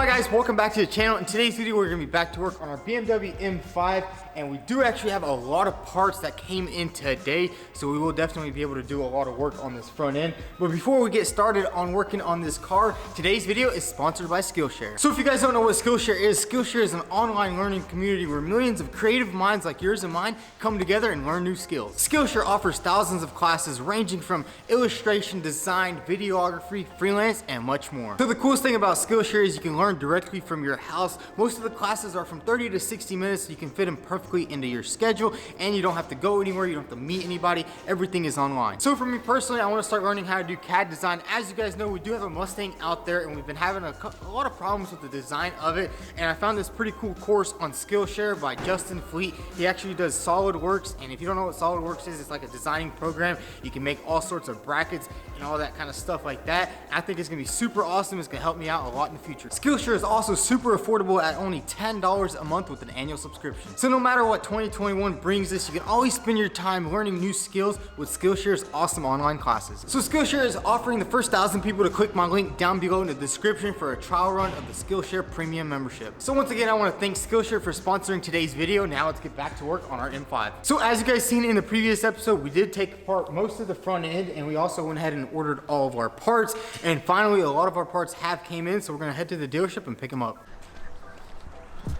Hi guys, welcome back to the channel. In today's video we're going to be back to work on our BMW M5, and we do actually have a lot of parts that came in today, so we will definitely be able to do a lot of work on this front end. But before we get started on working on this car, today's video is sponsored by Skillshare. So if you guys don't know what Skillshare is an online learning community where millions of creative minds like yours and mine come together and learn new skills. Skillshare offers thousands of classes ranging from illustration, design, videography, freelance, and much more. So the coolest thing about Skillshare is you can learn directly from your house. Most of the classes are from 30 to 60 minutes, so you can fit them perfectly into your schedule, and you don't have to go anywhere, you don't have to meet anybody, everything is online. So for me personally, I want to start learning how to do CAD design. As you guys know, we do have a Mustang out there, and we've been having a lot of problems with the design of it, and I found this pretty cool course on Skillshare by Justin Fleet. He actually does SolidWorks, and if you don't know what SolidWorks is, it's like a designing program. You can make all sorts of brackets and all that kind of stuff like that. I think it's gonna be super awesome. It's gonna help me out a lot in the future. Skillshare is also super affordable at only $10 a month with an annual subscription. So no matter what 2021 brings us, you can always spend your time learning new skills with Skillshare's awesome online classes. So Skillshare is offering the first 1,000 people to click my link down below in the description for a trial run of the Skillshare Premium membership. So once again, I want to thank Skillshare for sponsoring today's video. Now let's get back to work on our M5. So as you guys seen in the previous episode, we did take apart most of the front end, and we also went ahead and ordered all of our parts. And finally, a lot of our parts have came in, so we're gonna head to the dealership and pick them up.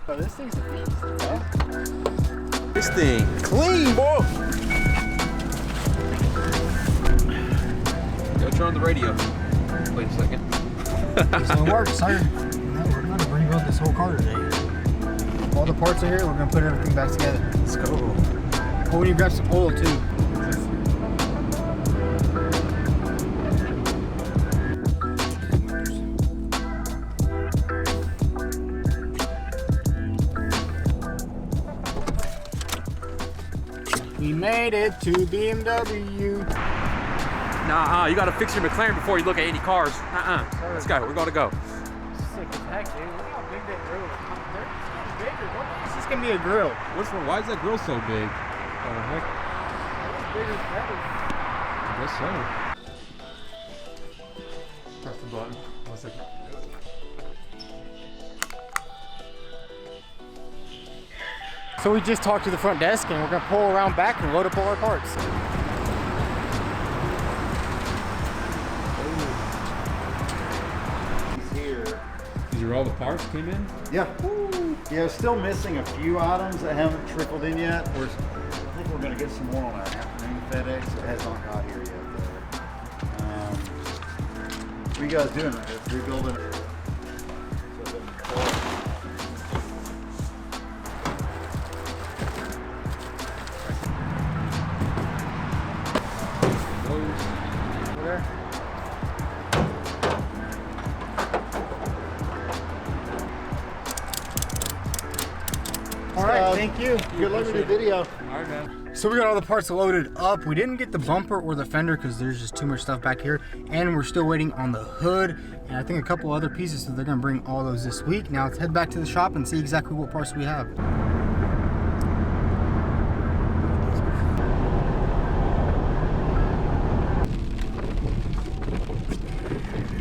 Oh, this thing's a beast, huh? This thing clean, boy. Yo, turn on the radio. Wait a second. This one works, sir. No, we're gonna rebuild this whole car today. All the parts are here, we're gonna put everything back together. Let's go. Oh, we need to grab some oil too. We made it to BMW. Nah, you gotta fix your McLaren before you look at any cars. Let's go. We're gonna go. Sick as heck, dude. Look how big that grill is. It's bigger. This is gonna be a grill. Which one? Why is that grill so big? Oh, the heck? It's bigger than better. I guess so. Press the button. 1 second. So we just talked to the front desk, and we're gonna pull around back and load up all our parts. These are all the parts came in? Yeah. Yeah, still missing a few items that haven't trickled in yet. I think we're going to get some more on our afternoon FedEx. It has not got here yet, though. What are you guys doing? Rebuilding? Over there. All right, thank you. Good luck with your video. All right, man. So we got all the parts loaded up. We didn't get the bumper or the fender because there's just too much stuff back here, and we're still waiting on the hood and I think a couple other pieces, so they're gonna bring all those this week. Now let's head back to the shop and see exactly what parts we have.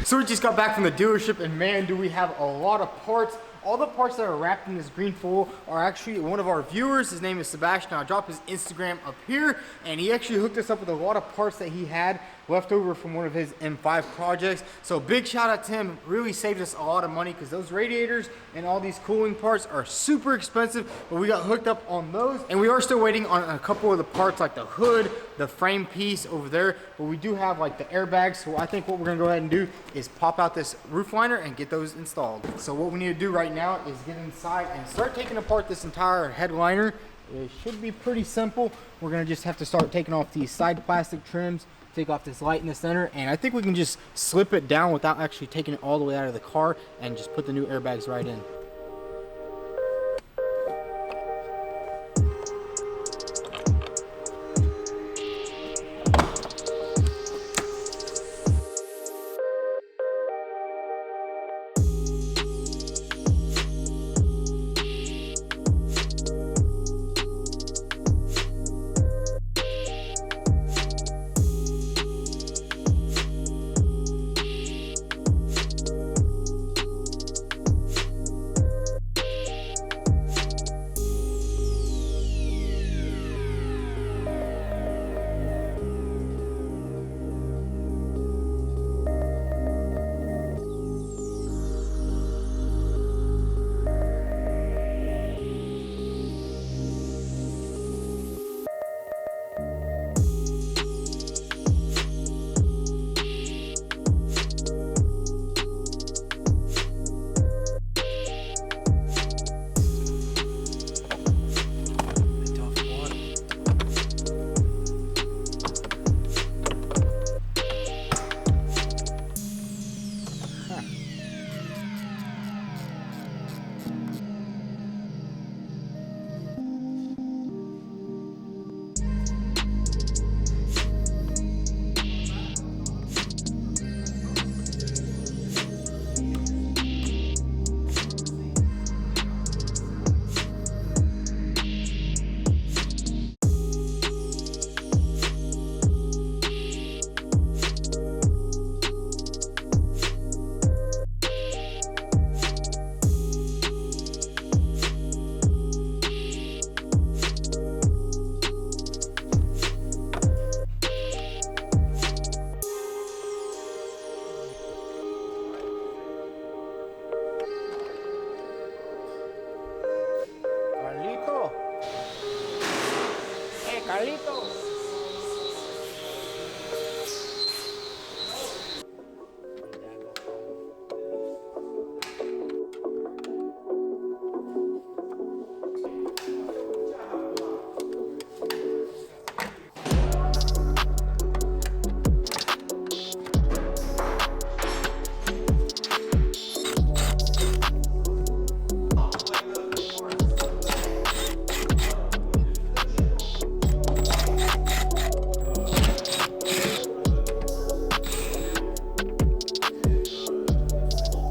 So we just got back from the dealership, and man, do we have a lot of parts. All the parts that are wrapped in this green foil are actually one of our viewers. His name is Sebastian. I'll drop his Instagram up here, and he actually hooked us up with a lot of parts that he had left over from one of his M5 projects. So big shout out to him. Really saved us a lot of money because those radiators and all these cooling parts are super expensive, but we got hooked up on those. And we are still waiting on a couple of the parts like the hood, the frame piece over there, but we do have like the airbags. So I think what we're gonna go ahead and do is pop out this roof liner and get those installed. So what we need to do right now is get inside and start taking apart this entire headliner. It should be pretty simple. We're gonna just have to start taking off these side plastic trims, take off this light in the center, and I think we can just slip it down without actually taking it all the way out of the car and just put the new airbags right in.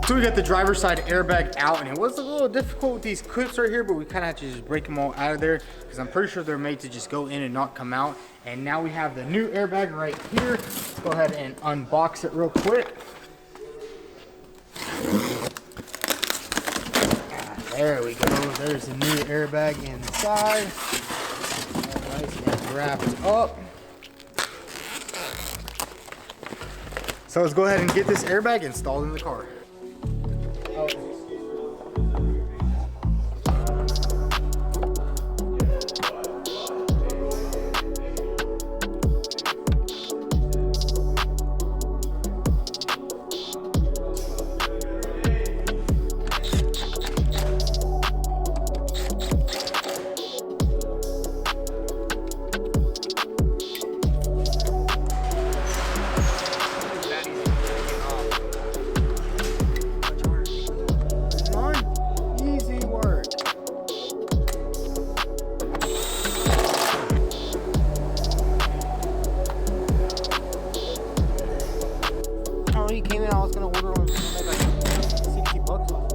So we got the driver's side airbag out, and it was a little difficult with these clips right here, but we kind of had to just break them all out of there because I'm pretty sure they're made to just go in and not come out. And now we have the new airbag right here. Let's go ahead and unbox it real quick. There we go. There's the new airbag inside. All nice and wrapped up. So let's go ahead and get this airbag installed in the car. He came in, I was gonna order him like 60 bucks off.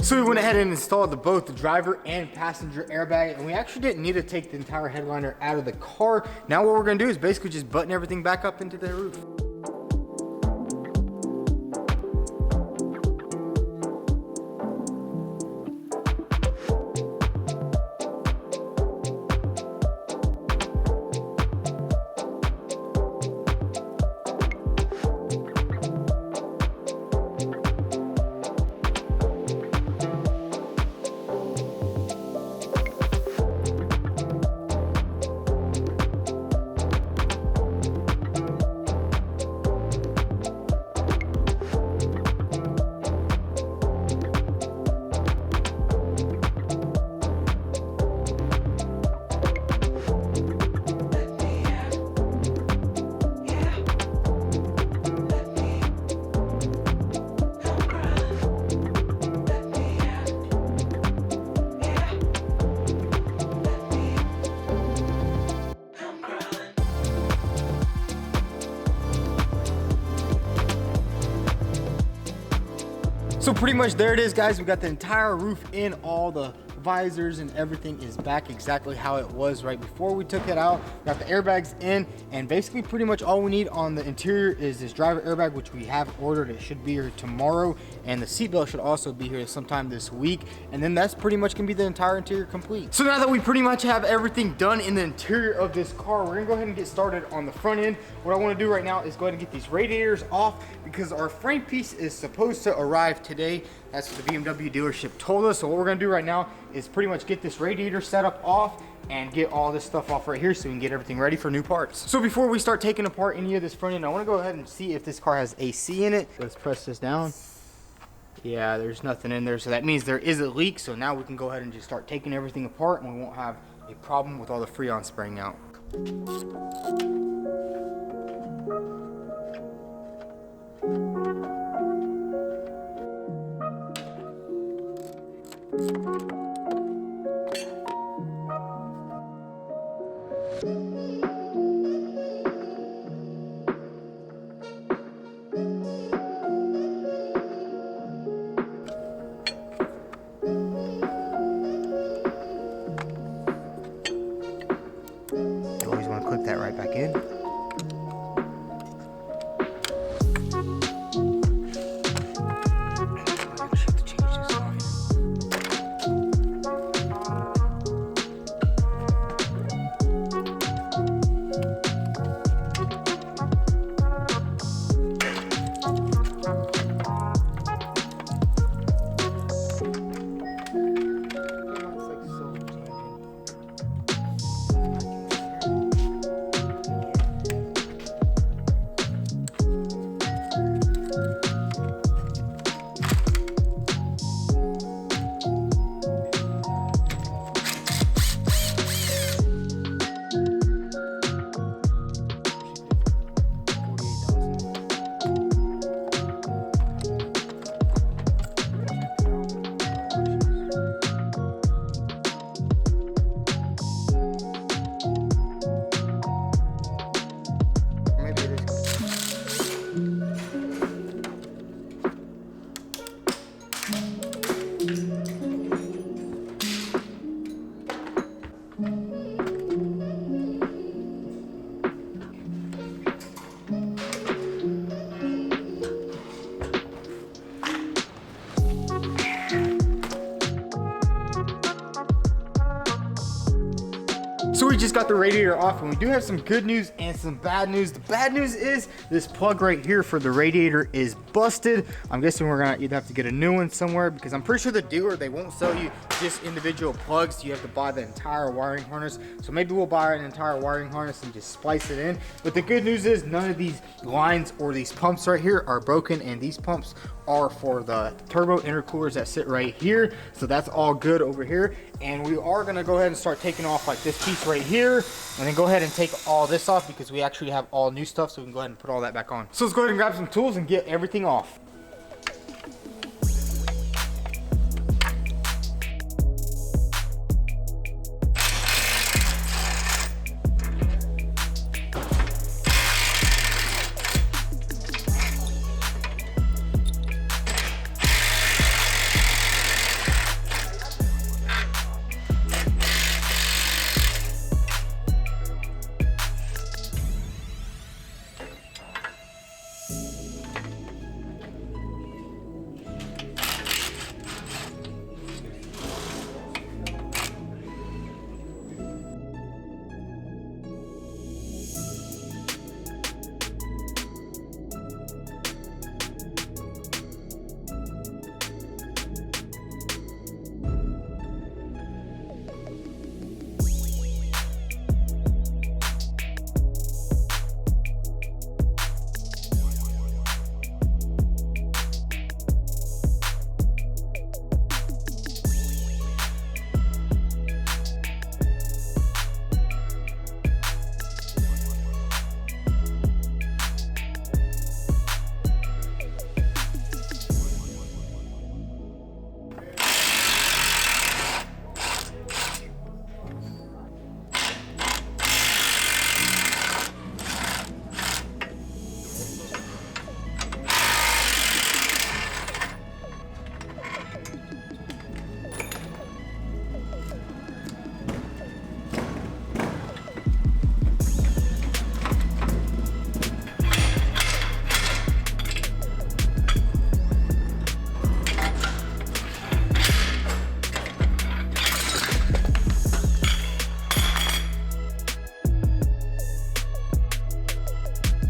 So we went ahead and installed both the driver and passenger airbag, and we actually didn't need to take the entire headliner out of the car. Now what we're gonna do is basically just button everything back up into the roof. So pretty much there it is, guys. We got the entire roof in, all the visors and everything is back exactly how it was right before we took it out. Got the airbags in, and basically pretty much all we need on the interior is this driver airbag, which we have ordered. It should be here tomorrow, and the seatbelt should also be here sometime this week, and then that's pretty much gonna be the entire interior complete. So now that we pretty much have everything done in the interior of this car, we're gonna go ahead and get started on the front end. What I want to do right now is go ahead and get these radiators off, because our frame piece is supposed to arrive today. That's what the BMW dealership told us. So what we're gonna do right now is pretty much get this radiator setup off and get all this stuff off right here so we can get everything ready for new parts. So before we start taking apart any of this front end, I wanna go ahead and see if this car has AC in it. Let's press this down. Yeah, there's nothing in there. So that means there is a leak. So now we can go ahead and just start taking everything apart, and we won't have a problem with all the Freon spraying out. So we just got the radiator off, and we do have some good news and some bad news. The bad news is this plug right here for the radiator is busted. I'm guessing we're gonna either have to get a new one somewhere, because I'm pretty sure the dealer, they won't sell you just individual plugs. You have to buy the entire wiring harness. So maybe we'll buy an entire wiring harness and just splice it in. But the good news is none of these lines or these pumps right here are broken, and these pumps are for the turbo intercoolers that sit right here. So that's all good over here. And we are gonna go ahead and start taking off like this piece right here, and then go ahead and take all this off, because we actually have all new stuff, so we can go ahead and put all that back on. So let's go ahead and grab some tools and get everything off.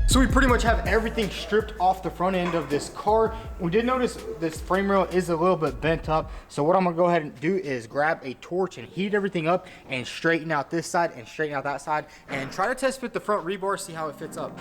So we pretty much have everything stripped off the front end of this car. We did notice this frame rail is a little bit bent up. So what I'm gonna go ahead and do is grab a torch and heat everything up and straighten out this side and straighten out that side and try to test fit the front rebar, see how it fits up.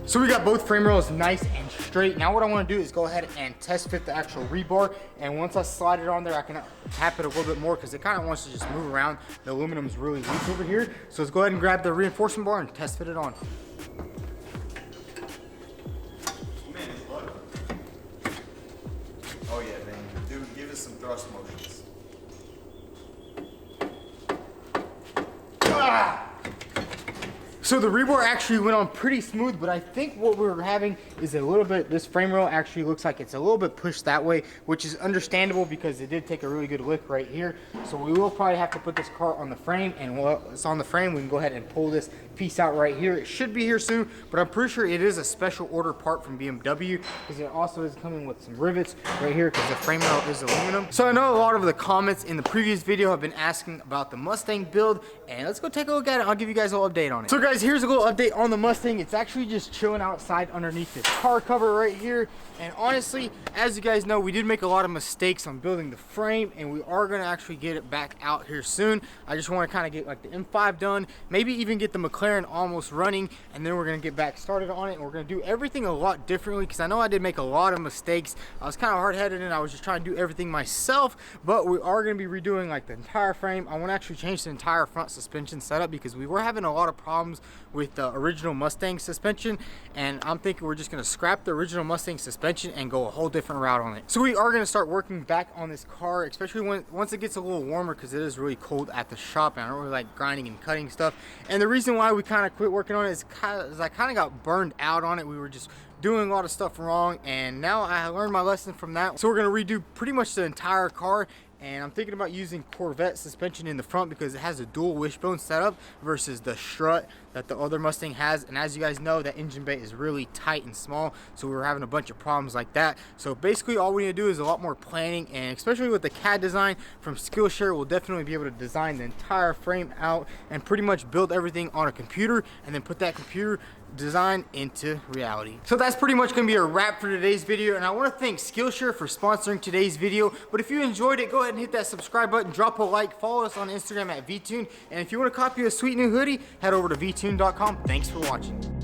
So we got both frame rails nice and straight. Now what I want to do is go ahead and test fit the actual rebar. And once I slide it on there, I can tap it a little bit more because it kind of wants to just move around. The aluminum is really weak over here. So let's go ahead and grab the reinforcement bar and test fit it on. Oh yeah, man. Dude, give us some thrust motions. So the rebar actually went on pretty smooth, but I think what we're having is a little bit, this frame rail actually looks like it's a little bit pushed that way, which is understandable because it did take a really good lick right here. So we will probably have to put this car on the frame, and while it's on the frame, we can go ahead and pull this piece out right here. It should be here soon, but I'm pretty sure it is a special order part from BMW because it also is coming with some rivets right here because the frame rail is aluminum. So I know a lot of the comments in the previous video have been asking about the Mustang build, and let's go take a look at it. I'll give you guys a little update on it. So guys, here's a little update on the Mustang. It's actually just chilling outside underneath this car cover right here. And honestly, as you guys know, we did make a lot of mistakes on building the frame, and we are gonna actually get it back out here soon. I just wanna kinda get like the M5 done, maybe even get the McLaren almost running, and then we're gonna get back started on it, and we're gonna do everything a lot differently because I know I did make a lot of mistakes. I was kind of hard-headed and I was just trying to do everything myself, but we are gonna be redoing like the entire frame. I wanna actually change the entire front suspension setup because we were having a lot of problems with the original Mustang suspension, and I'm thinking we're just gonna scrap the original Mustang suspension and go a whole different route on it. So we are gonna start working back on this car, especially once it gets a little warmer because it is really cold at the shop and I don't really like grinding and cutting stuff. And the reason why we kind of quit working on it is I kind of got burned out on it. We were just doing a lot of stuff wrong, and now I learned my lesson from that. So we're gonna redo pretty much the entire car, and I'm thinking about using Corvette suspension in the front because it has a dual wishbone setup versus the strut that the other Mustang has. And as you guys know, that engine bay is really tight and small, so we were having a bunch of problems like that. So basically all we need to do is a lot more planning, and especially with the CAD design from Skillshare, we'll definitely be able to design the entire frame out and pretty much build everything on a computer and then put that computer design into reality. So that's pretty much gonna be a wrap for today's video, and I want to thank Skillshare for sponsoring today's video. But if you enjoyed it, go ahead and hit that subscribe button, drop a like, follow us on Instagram at Vtuned, and if you want to copy a sweet new hoodie, head over to vtuned.com. Thanks for watching.